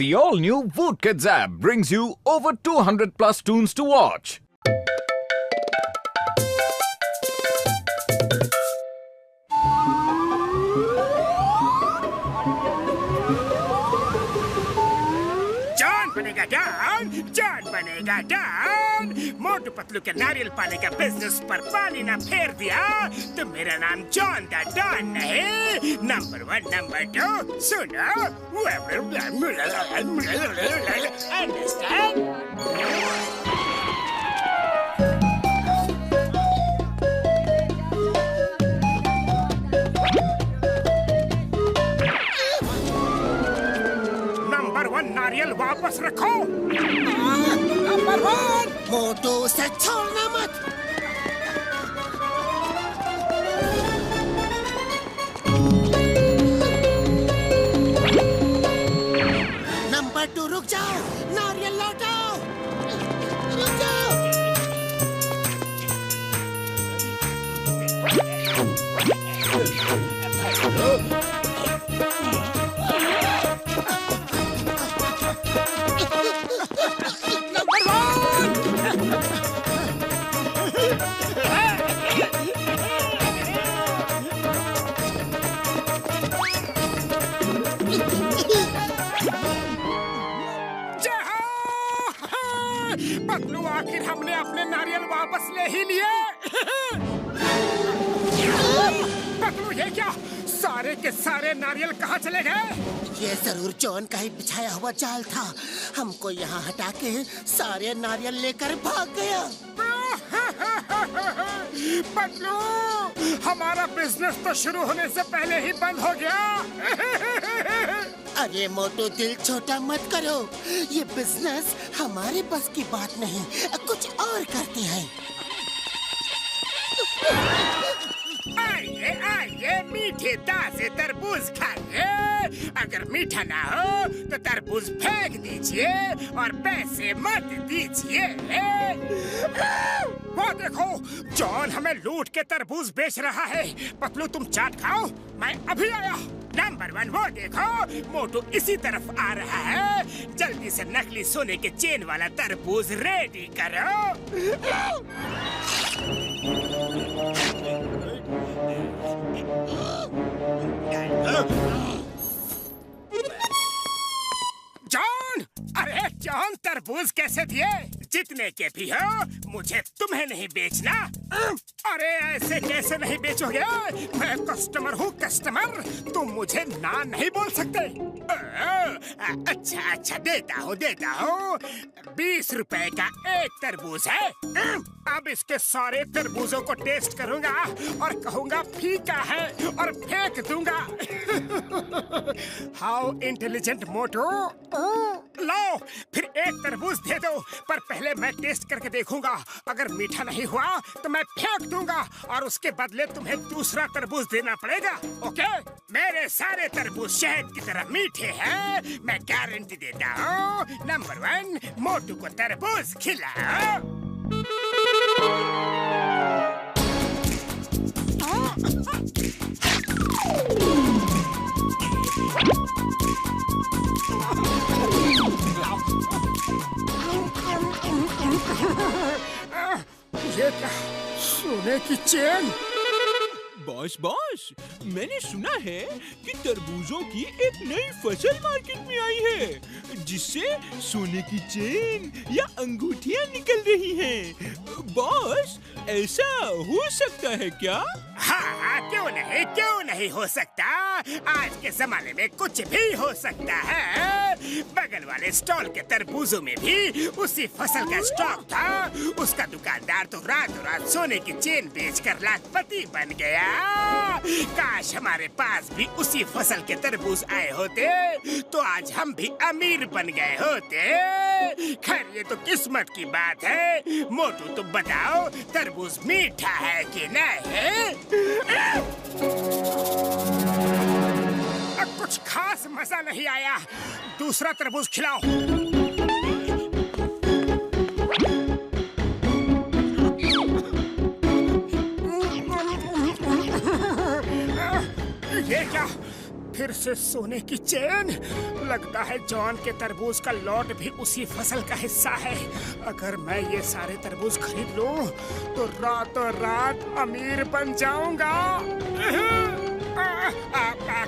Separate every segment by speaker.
Speaker 1: The all-new Voot Kids app brings you over 200 plus tunes to watch.
Speaker 2: जान बनेगा don. Motu Patlu के नारियल पानी का बिजनेस पर पानी ना फेर दिया तो मेरा नाम जॉन द डॉन नहीं। नंबर 1 नंबर 2 सुनो। अंडरस्टैंड? नारियल वापस रखो।
Speaker 3: नंबर 1 मोटू से छोड़ना मत। नंबर 2 रुक जाओ, नारियल लौटाओ। रुक जाओ।
Speaker 2: पतलू आखिर हमने अपने नारियल वापस ले ही लिए। पतलू ये क्या? सारे के सारे नारियल कहाँ चले गए?
Speaker 3: ये जरूर जॉन का ही बिछाया हुआ जाल था। हमको यहाँ हटा के सारे नारियल लेकर भाग गया।
Speaker 2: पतलू हमारा बिजनेस तो शुरू होने से पहले ही बंद हो गया।
Speaker 3: अरे मोटू दिल छोटा मत करो, ये बिजनेस हमारे बस की बात नहीं, कुछ और करते हैं।
Speaker 2: आइए आइए मीठे ताजे तरबूज खाइए। अगर मीठा ना हो तो तरबूज फेंक दीजिए और पैसे मत दीजिए। वो देखो जॉन हमें लूट के तरबूज बेच रहा है। पतलू तुम चाट खाओ, मैं अभी आया। नंबर 1 वो देखो मोटू इसी तरफ आ रहा है। जल्दी से नकली सोने के चेन वाला तरबूज रेडी करो। जॉन, अरे जॉन तरबूज कैसे दिए? जितने के भी हो मुझे तुम्हें नहीं बेचना। अरे ऐसे कैसे नहीं बेचोगे? मैं कस्टमर हूँ कस्टमर, तुम मुझे ना नहीं बोल सकते। अच्छा देता हूँ। 20 रुपए का एक तरबूज है। अब इसके सारे तरबूजों को टेस्ट करूंगा और कहूंगा फीका है और फेंक दूंगा। हाउ इंटेलिजेंट मोटू। लो फिर एक तरबूज दे दो, पर पहले मैं टेस्ट करके देखूंगा। अगर मीठा नहीं हुआ तो मैं फेंक दूंगा और उसके बदले तुम्हें दूसरा तरबूज देना पड़ेगा। ओके? मेरे सारे तरबूज शहद की तरह मीठे हैं, मैं गारंटी देता हूँ। नंबर 1 मोटू को तरबूज खिलाओ। ये क्या? सोने की चेन?
Speaker 4: बॉस, मैंने सुना है कि तरबूजों की एक नई फसल मार्केट में आई है, जिससे सोने की चेन या अंगूठियां निकल रही हैं। बॉस, ऐसा हो सकता है क्या?
Speaker 2: हाँ, क्यों नहीं हो सकता। आज के जमाने में कुछ भी हो सकता है। बगल वाले स्टॉल के तरबूजों में भी उसी फसल का स्टॉक था। उसका दुकानदार तो रातों रात सोने की चेन बेचकर लाखपति बन गया। काश हमारे पास भी उसी फसल के तरबूज आए होते तो आज हम भी अमीर बन गए होते। खैर ये तो किस्मत की बात है। मोटू तुम बताओ तरबूज मीठा है कि नहीं? कुछ खास मजा नहीं आया। दूसरा तरबूज खिलाओ। ये क्या? फिर से सोने की चेन। लगता है जॉन के तरबूज का लॉट भी उसी फसल का हिस्सा है। अगर मैं ये सारे तरबूज खरीद लूं तो रातों रात अमीर बन जाऊंगा।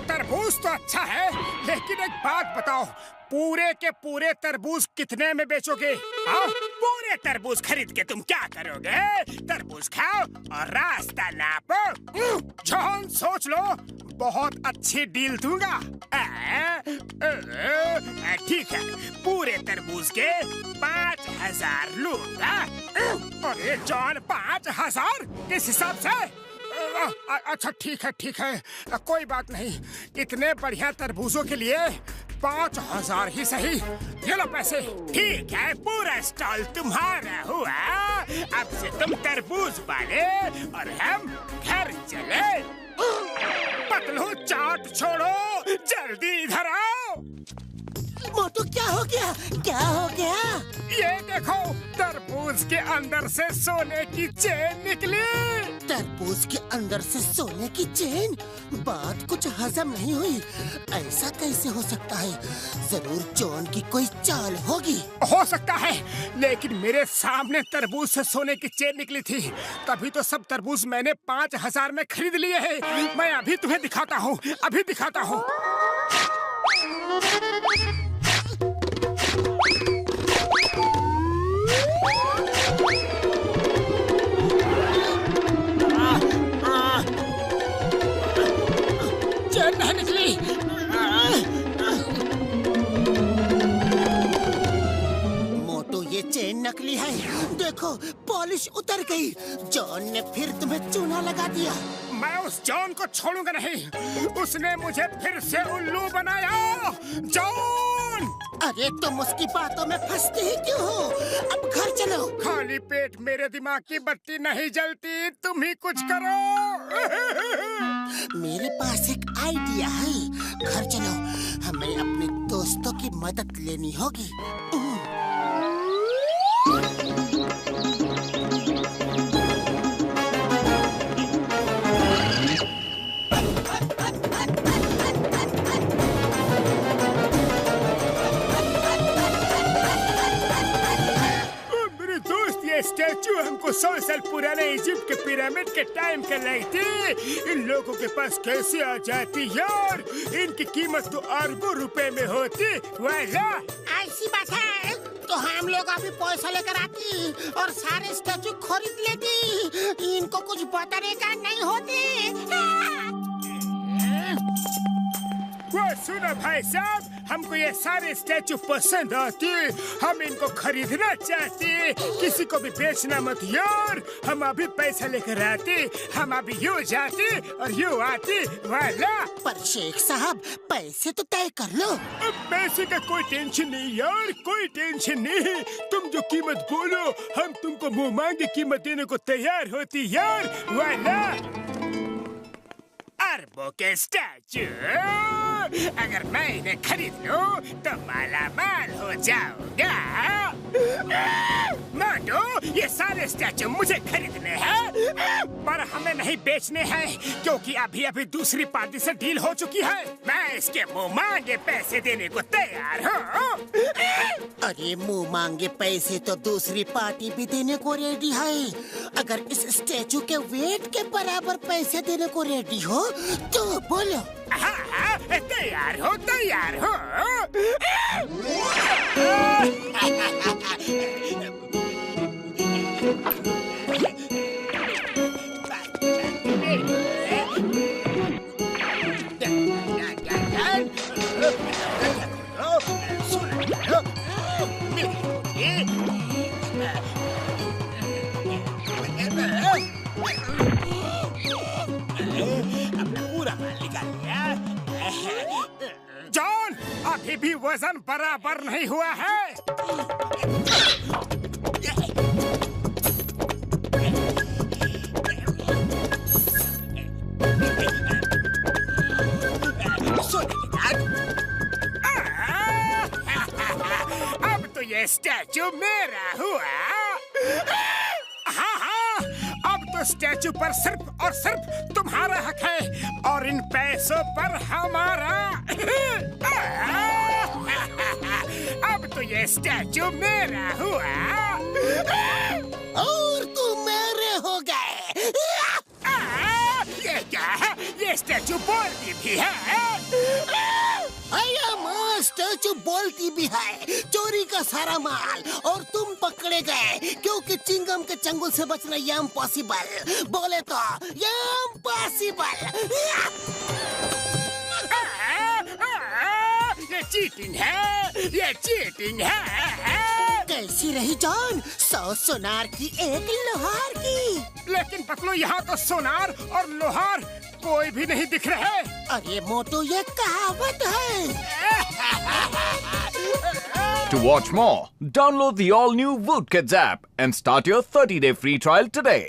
Speaker 2: तरबूज तो अच्छा है, लेकिन एक बात बताओ, पूरे के पूरे तरबूज कितने में बेचोगे? हाँ? पूरे तरबूज खरीद के तुम क्या करोगे? तरबूज खाओ और रास्ता नापो। जॉन सोच लो, बहुत अच्छी डील दूंगा। ठीक है, पूरे तरबूज के 5,000 लूंगा। अरे जॉन, 5,000 किस हिसाब से? अच्छा ठीक है, कोई बात नहीं। इतने बढ़िया तरबूजों के लिए 5,000 ही सही। ये लो पैसे। ठीक है, पूरा स्टॉल तुम्हारा हुआ। अब से तुम तरबूज वाले और हम घर चले। पतलू चाट छोड़ो, जल्दी इधर आओ।
Speaker 3: मोटू, क्या हो गया? क्या हो गया?
Speaker 2: ये देखो, तरबूज के अंदर से सोने की चेन निकली।
Speaker 3: तरबूज के अंदर से सोने की चेन? बात कुछ हजम नहीं हुई। ऐसा कैसे हो सकता है? जरूर जॉन की कोई चाल होगी।
Speaker 2: हो सकता है, लेकिन मेरे सामने तरबूज से सोने की चेन निकली थी, तभी तो सब तरबूज मैंने 5,000 में खरीद लिए हैं। मैं अभी तुम्हें दिखाता हूँ, अभी दिखाता हूँ। चेन नहीं निकली।
Speaker 3: मोटू, ये चेन नकली है। देखो, पॉलिश उतर गई। जॉन ने फिर तुम्हें चूना लगा दिया।
Speaker 2: मैं उस जॉन को छोड़ूंगा नहीं। उसने मुझे फिर से उल्लू बनाया। जॉन!
Speaker 3: अरे तुम उसकी बातों में फंसते ही क्यों हो? अब घर चलो।
Speaker 2: खाली पेट मेरे दिमाग की बत्ती नहीं जलती। तुम ही कुछ करो।
Speaker 3: मेरे पास एक आइडिया है। घर चलो, हमें अपने दोस्तों की मदद लेनी होगी।
Speaker 2: स्टैचू हमको 100 साल पुराने इजिप्ट के पिरामिड के टाइम का लाई थी। इन लोगों के पास कैसे आ जाती यार? इनकी कीमत तो अरबों रुपए में होती। वाला
Speaker 3: ऐसी बात है तो हम लोग अभी पैसा लेकर आती और सारे स्टैचू खरीद लेती। इनको कुछ बताने का नहीं होती।
Speaker 2: वो सुनो भाई साहब, हमको ये सारे स्टैचू पसंद आते। हम इनको खरीदना चाहते। किसी को भी बेचना मत यार। हम अभी पैसा लेकर आते। हम अभी यूँ जाते और यूँ आते। वाला।
Speaker 3: पर शेख साहब, पैसे तो तय कर लो।
Speaker 2: अब पैसे का कोई टेंशन नहीं यार, कोई टेंशन नहीं। तुम जो कीमत बोलो, हम तुमको मुंह मांगे कीमत देने को तैयार होती यार। वाला। अरबों के स्टैचू, अगर मैं इन्हें खरीद लूं तो माला माल हो जाऊंगा। मोटू, ये सारे स्टैचू मुझे खरीदने हैं, पर हमें नहीं बेचने हैं, क्योंकि अभी अभी दूसरी पार्टी से डील हो चुकी है। मैं इसके मुंह मांगे पैसे देने को तैयार हूँ।
Speaker 3: अरे मुंह मांगे पैसे तो दूसरी पार्टी भी देने को रेडी है। अगर इस स्टैचू के वेट के बराबर पैसे देने को रेडी हो तो बोलो।
Speaker 2: हाँ, तैयार हो, तैयार हो। जॉन, अभी भी वजन बराबर नहीं हुआ है। अब तो ये स्टैचू मेरा हुआ। हाँ, अब तो स्टैचू पर सिर्फ और सिर्फ तुम्हारा हक है और इन पैसों पर हमारा। अब तो ये स्टैचू मेरा हुआ
Speaker 3: और तुम मेरे हो गए।
Speaker 2: ये क्या है? ये स्टैचू बोलती भी है।
Speaker 3: स्टैचू बोलती भी है। चोरी का सारा माल और तुम पकड़े गए क्योंकि चिंगम के चंगुल से बचना इम्पॉसिबल। बोले तो इम्पॉसिबल।
Speaker 2: ये चीटिंग है, ये चीटिंग है।
Speaker 3: कैसी रही जान? 100 सोनार की एक लोहार की।
Speaker 2: लेकिन पकड़ो, यहाँ तो सोनार और लोहार कोई भी नहीं दिख रहे।
Speaker 3: अरे मोटू, ये कहावत है।
Speaker 1: To watch more, download the all-new Woot Kids app and start your 30-day free trial today.